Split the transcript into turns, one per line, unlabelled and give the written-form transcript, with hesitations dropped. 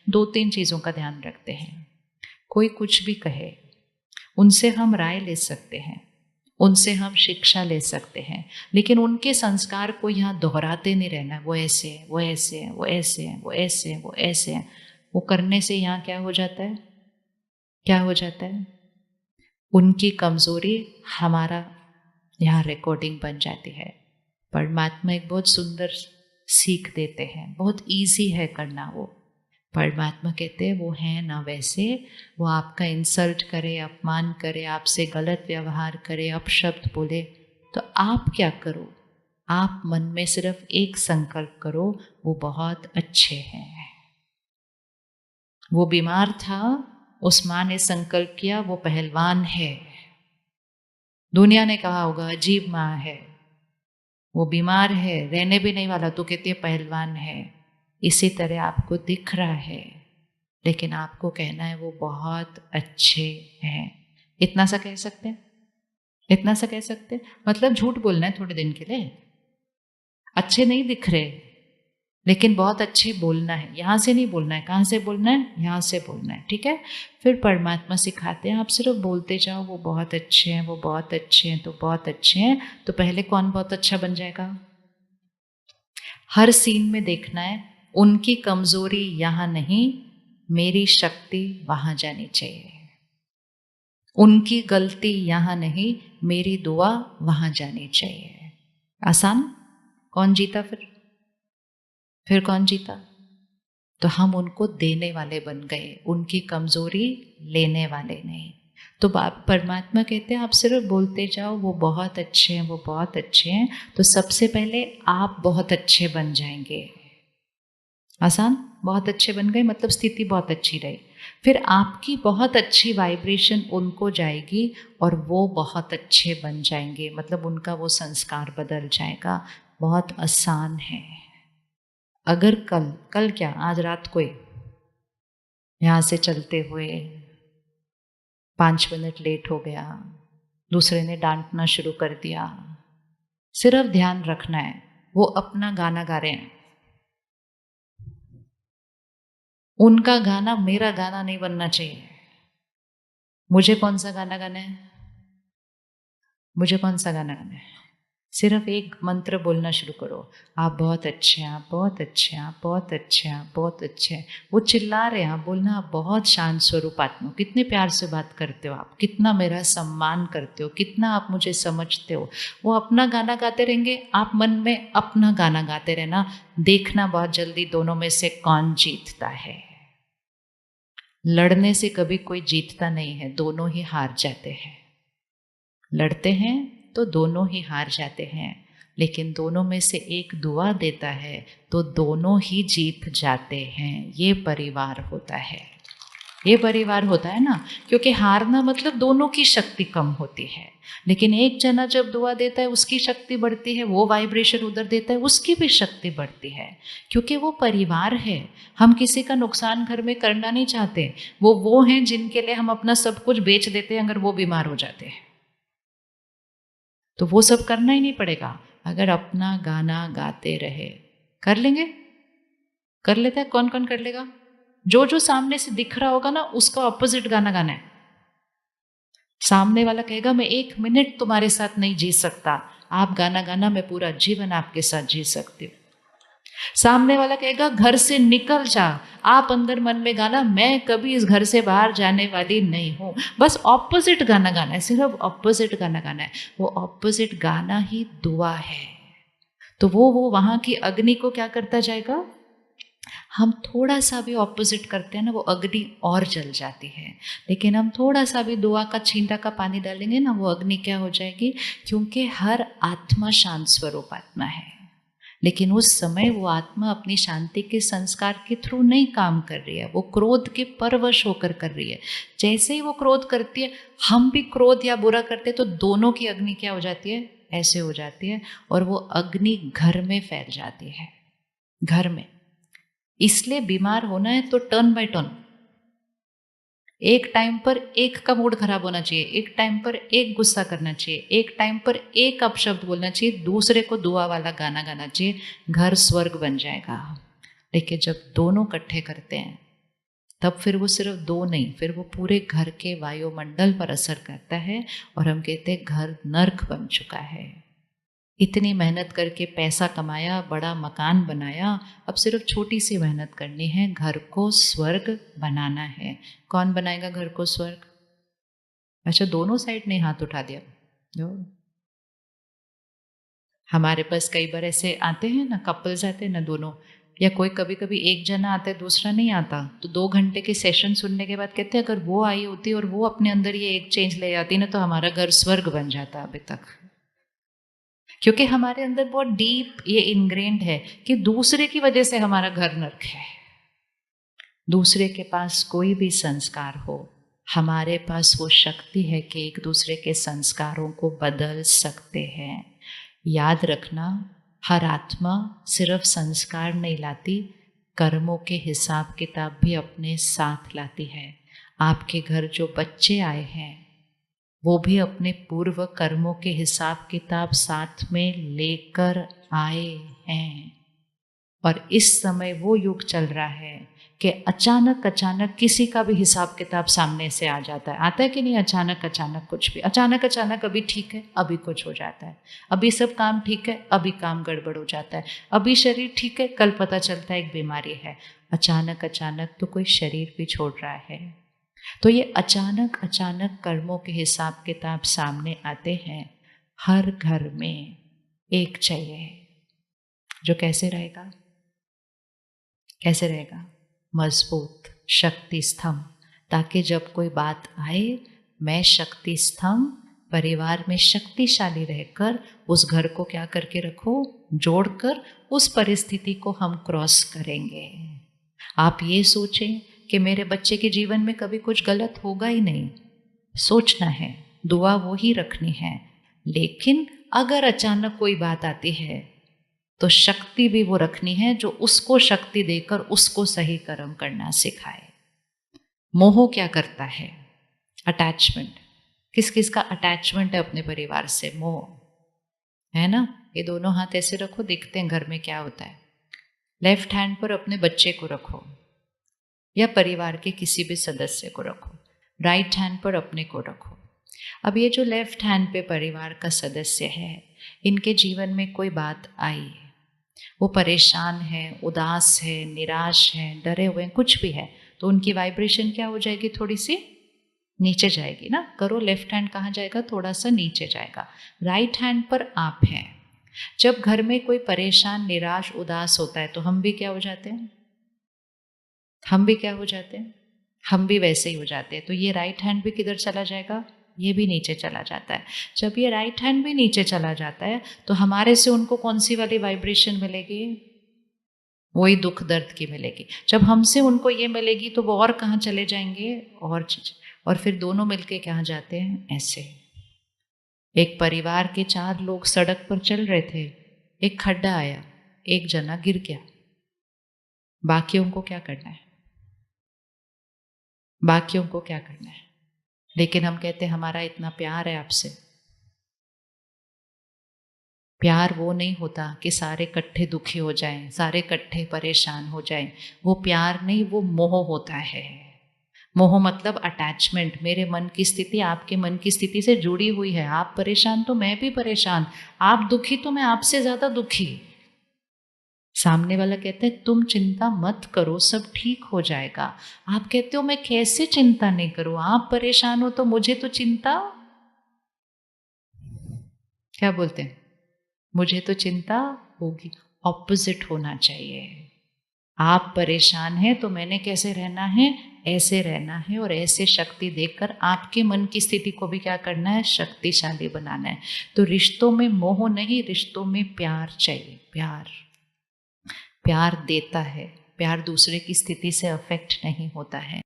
दो तीन चीज़ों का ध्यान रखते हैं। कोई कुछ भी कहे, उनसे हम राय ले सकते हैं, उनसे हम शिक्षा ले सकते हैं, लेकिन उनके संस्कार को यहाँ दोहराते नहीं रहना। वो ऐसे है, वो ऐसे है, वो ऐसे है, वो ऐसे है, वो ऐसे है। वो करने से यहाँ क्या हो जाता है, क्या हो जाता है, उनकी कमजोरी हमारा यहाँ रिकॉर्डिंग बन जाती है। परमात्मा एक बहुत सुंदर सीख देते हैं, बहुत इजी है करना। वो परमात्मा कहते हैं वो है ना वैसे, वो आपका इंसल्ट करे, अपमान करे, आपसे गलत व्यवहार करे, अपशब्द बोले, तो आप क्या करो, आप मन में सिर्फ एक संकल्प करो, वो बहुत अच्छे हैं। वो बीमार था, उस माँ ने संकल्प किया वो पहलवान है। दुनिया ने कहा होगा अजीब माँ है, वो बीमार है, रहने भी नहीं वाला, तो कहती है पहलवान है। इसी तरह आपको दिख रहा है, लेकिन आपको कहना है वो बहुत अच्छे हैं। इतना सा कह सकते हैं, इतना सा कह सकते हैं। मतलब झूठ बोलना है थोड़े दिन के लिए, अच्छे नहीं दिख रहे, लेकिन बहुत अच्छे बोलना है। यहाँ से नहीं बोलना है, कहाँ से बोलना है, यहाँ से बोलना है, ठीक है। फिर परमात्मा सिखाते हैं आप सिर्फ बोलते जाओ वो बहुत अच्छे हैं, वो बहुत अच्छे हैं, तो बहुत अच्छे हैं। तो पहले कौन बहुत अच्छा बन जाएगा? हर सीन में देखना है उनकी कमजोरी यहाँ नहीं, मेरी शक्ति वहाँ जानी चाहिए। उनकी गलती यहाँ नहीं, मेरी दुआ वहाँ जानी चाहिए। आसान? कौन जीता फिर कौन जीता? तो हम उनको देने वाले बन गए, उनकी कमजोरी लेने वाले नहीं। तो परमात्मा कहते हैं आप सिर्फ बोलते जाओ वो बहुत अच्छे हैं, वो बहुत अच्छे हैं। तो सबसे पहले आप बहुत अच्छे बन जाएंगे। आसान? बहुत अच्छे बन गए मतलब स्थिति बहुत अच्छी रही। फिर आपकी बहुत अच्छी वाइब्रेशन उनको जाएगी और वो बहुत अच्छे बन जाएंगे, मतलब उनका वो संस्कार बदल जाएगा। बहुत आसान है। अगर कल क्या, आज रात को यहाँ से चलते हुए 5 मिनट लेट हो गया, दूसरे ने डांटना शुरू कर दिया, सिर्फ ध्यान रखना है वो अपना गाना गा रहे हैं, उनका गाना मेरा गाना नहीं बनना चाहिए। मुझे कौन सा गाना गाना है? मुझे कौन सा गाना गाना है? सिर्फ एक मंत्र बोलना शुरू करो, आप बहुत अच्छे हैं, आप बहुत अच्छे हैं, आप बहुत अच्छे हैं, आप बहुत अच्छे हैं। वो चिल्ला रहे हैं, आप बोलना आप बहुत शांत स्वरूप आत्मा, कितने प्यार से बात करते हो आप, कितना मेरा सम्मान करते हो, कितना आप मुझे समझते हो। वो अपना गाना गाते रहेंगे, आप मन में अपना गाना गाते रहना। देखना बहुत जल्दी दोनों में से कौन जीतता है। लड़ने से कभी कोई जीतता नहीं है, दोनों ही हार जाते हैं। लड़ते हैं तो दोनों ही हार जाते हैं, लेकिन दोनों में से एक दुआ देता है तो दोनों ही जीत जाते हैं। ये परिवार होता है, ये परिवार होता है ना। क्योंकि हारना मतलब दोनों की शक्ति कम होती है, लेकिन एक जना जब दुआ देता है उसकी शक्ति बढ़ती है, वो वाइब्रेशन उधर देता है उसकी भी शक्ति बढ़ती है। क्योंकि वो परिवार है, हम किसी का नुकसान घर में करना नहीं चाहते। वो हैं जिनके लिए हम अपना सब कुछ बेच देते हैं अगर वो बीमार हो जाते हैं। तो वो सब करना ही नहीं पड़ेगा अगर अपना गाना गाते रहे। कर लेंगे? कर लेता है? कौन कौन कर लेगा? जो जो सामने से दिख रहा होगा ना उसका ऑपोजिट गाना गाना है। सामने वाला कहेगा मैं 1 मिनट तुम्हारे साथ नहीं जी सकता, आप गाना गाना मैं पूरा जीवन आपके साथ जी सकती हूँ। सामने वाला कहेगा घर से निकल जा, आप अंदर मन में गाना मैं कभी इस घर से बाहर जाने वाली नहीं हूं। बस ऑपोजिट गाना गाना है, सिर्फ ऑपोजिट गाना गाना है। वो ऑपोजिट गाना ही दुआ है। तो वो वहां की अग्नि को क्या करता जाएगा? हम थोड़ा सा भी ऑपोजिट करते हैं ना वो अग्नि और जल जाती है। लेकिन हम थोड़ा सा भी दुआ का छींटा का पानी डालेंगे ना वो अग्नि क्या हो जाएगी? क्योंकि हर आत्मा शांत स्वरूप आत्मा है, लेकिन उस समय वो आत्मा अपनी शांति के संस्कार के थ्रू नहीं काम कर रही है, वो क्रोध के परवश होकर कर रही है। जैसे ही वो क्रोध करती है, हम भी क्रोध या बुरा करते हैं, तो दोनों की अग्नि क्या हो जाती है? ऐसे हो जाती है, और वो अग्नि घर में फैल जाती है, घर में। इसलिए बीमार होना है तो टर्न बाय टर्न, एक टाइम पर एक का मूड खराब होना चाहिए, एक टाइम पर एक गुस्सा करना चाहिए, एक टाइम पर एक अपशब्द बोलना चाहिए, दूसरे को दुआ वाला गाना गाना चाहिए। घर स्वर्ग बन जाएगा। लेकिन जब दोनों इकट्ठे करते हैं तब फिर वो सिर्फ दो नहीं, फिर वो पूरे घर के वायुमंडल पर असर करता है और हम कहते हैं घर नर्क बन चुका है। इतनी मेहनत करके पैसा कमाया, बड़ा मकान बनाया, अब सिर्फ छोटी सी मेहनत करनी है, घर को स्वर्ग बनाना है। कौन बनाएगा घर को स्वर्ग? अच्छा, दोनों साइड ने हाथ उठा दिया। जो हमारे पास कई बार ऐसे आते हैं ना, कपल्स आते हैं ना दोनों, या कोई कभी कभी एक जना आता है दूसरा नहीं आता, तो 2 घंटे के सेशन सुनने के बाद कहते हैं अगर वो आई होती और वो अपने अंदर ये एक चेंज ले आती ना तो हमारा घर स्वर्ग बन जाता अभी तक। क्योंकि हमारे अंदर बहुत डीप ये इनग्रेन्ड है कि दूसरे की वजह से हमारा घर नर्क है। दूसरे के पास कोई भी संस्कार हो, हमारे पास वो शक्ति है कि एक दूसरे के संस्कारों को बदल सकते हैं। याद रखना, हर आत्मा सिर्फ संस्कार नहीं लाती, कर्मों के हिसाब किताब भी अपने साथ लाती है। आपके घर जो बच्चे आए हैं वो भी अपने पूर्व कर्मों के हिसाब किताब साथ में लेकर आए हैं। और इस समय वो युग चल रहा है कि अचानक अचानक किसी का भी हिसाब किताब सामने से आ जाता है। आता है कि नहीं? अचानक अचानक कुछ भी, अचानक अचानक अभी ठीक है, अभी कुछ हो जाता है, अभी सब काम ठीक है, अभी काम गड़बड़ हो जाता है, अभी शरीर ठीक है, कल पता चलता है एक बीमारी है। अचानक अचानक तो कोई शरीर भी छोड़ रहा है। तो ये अचानक अचानक कर्मों के हिसाब किताब सामने आते हैं। हर घर में एक चाहिए जो कैसे रहेगा, कैसे रहेगा? मजबूत शक्ति स्तंभ, ताकि जब कोई बात आए मैं शक्ति स्तंभ परिवार में शक्तिशाली रहकर उस घर को क्या करके रखो, जोड़कर उस परिस्थिति को हम क्रॉस करेंगे। आप ये सोचें कि मेरे बच्चे के जीवन में कभी कुछ गलत होगा ही नहीं, सोचना है, दुआ वो ही रखनी है। लेकिन अगर अचानक कोई बात आती है तो शक्ति भी वो रखनी है जो उसको शक्ति देकर उसको सही कर्म करना सिखाए। मोह क्या करता है? अटैचमेंट। किस किस का अटैचमेंट है अपने परिवार से? मोह है ना। ये दोनों हाथ ऐसे रखो, देखते हैं घर में क्या होता है। लेफ्ट हैंड पर अपने बच्चे को रखो या परिवार के किसी भी सदस्य को रखो, राइट हैंड पर अपने को रखो। अब ये जो लेफ्ट हैंड पे परिवार का सदस्य है, इनके जीवन में कोई बात आई, वो परेशान है, उदास है, निराश है, डरे हुए हैं, कुछ भी है, तो उनकी वाइब्रेशन क्या हो जाएगी? थोड़ी सी नीचे जाएगी ना। करो, लेफ्ट हैंड कहाँ जाएगा? थोड़ा सा नीचे जाएगा। राइट हैंड पर आप हैं। जब घर में कोई परेशान, निराश, उदास होता है तो हम भी क्या हो जाते हैं? हम भी क्या हो जाते हैं? हम भी वैसे ही हो जाते हैं। तो ये राइट हैंड भी किधर चला जाएगा? ये भी नीचे चला जाता है। जब ये राइट हैंड भी नीचे चला जाता है तो हमारे से उनको कौन सी वाली वाइब्रेशन मिलेगी? वही दुख दर्द की मिलेगी। जब हमसे उनको ये मिलेगी तो वो और कहाँ चले जाएंगे? और चीज। और फिर दोनों मिलके कहाँ जाते हैं? ऐसे। एक परिवार के 4 लोग सड़क पर चल रहे थे, एक खड्डा आया, एक जना गिर गया, बाकियों को क्या करना है? बाकियों को क्या करना है? लेकिन हम कहते हैं हमारा इतना प्यार है आपसे। प्यार वो नहीं होता कि सारे इकट्ठे दुखी हो जाएं, सारे इकट्ठे परेशान हो जाएं। वो प्यार नहीं, वो मोह होता है। मोह मतलब अटैचमेंट। मेरे मन की स्थिति आपके मन की स्थिति से जुड़ी हुई है। आप परेशान तो मैं भी परेशान, आप दुखी तो मैं आपसे ज्यादा दुखी। सामने वाला कहता है तुम चिंता मत करो, सब ठीक हो जाएगा। आप कहते हो मैं कैसे चिंता नहीं करूं, आप परेशान हो तो मुझे तो चिंता, क्या बोलते हैं, मुझे तो चिंता होगी। ऑपोजिट होना चाहिए। आप परेशान हैं तो मैंने कैसे रहना है? ऐसे रहना है, और ऐसे शक्ति देकर आपके मन की स्थिति को भी क्या करना है? शक्तिशाली बनाना है। तो रिश्तों में मोह नहीं, रिश्तों में प्यार चाहिए। प्यार, प्यार देता है, प्यार दूसरे की स्थिति से अफेक्ट नहीं होता है।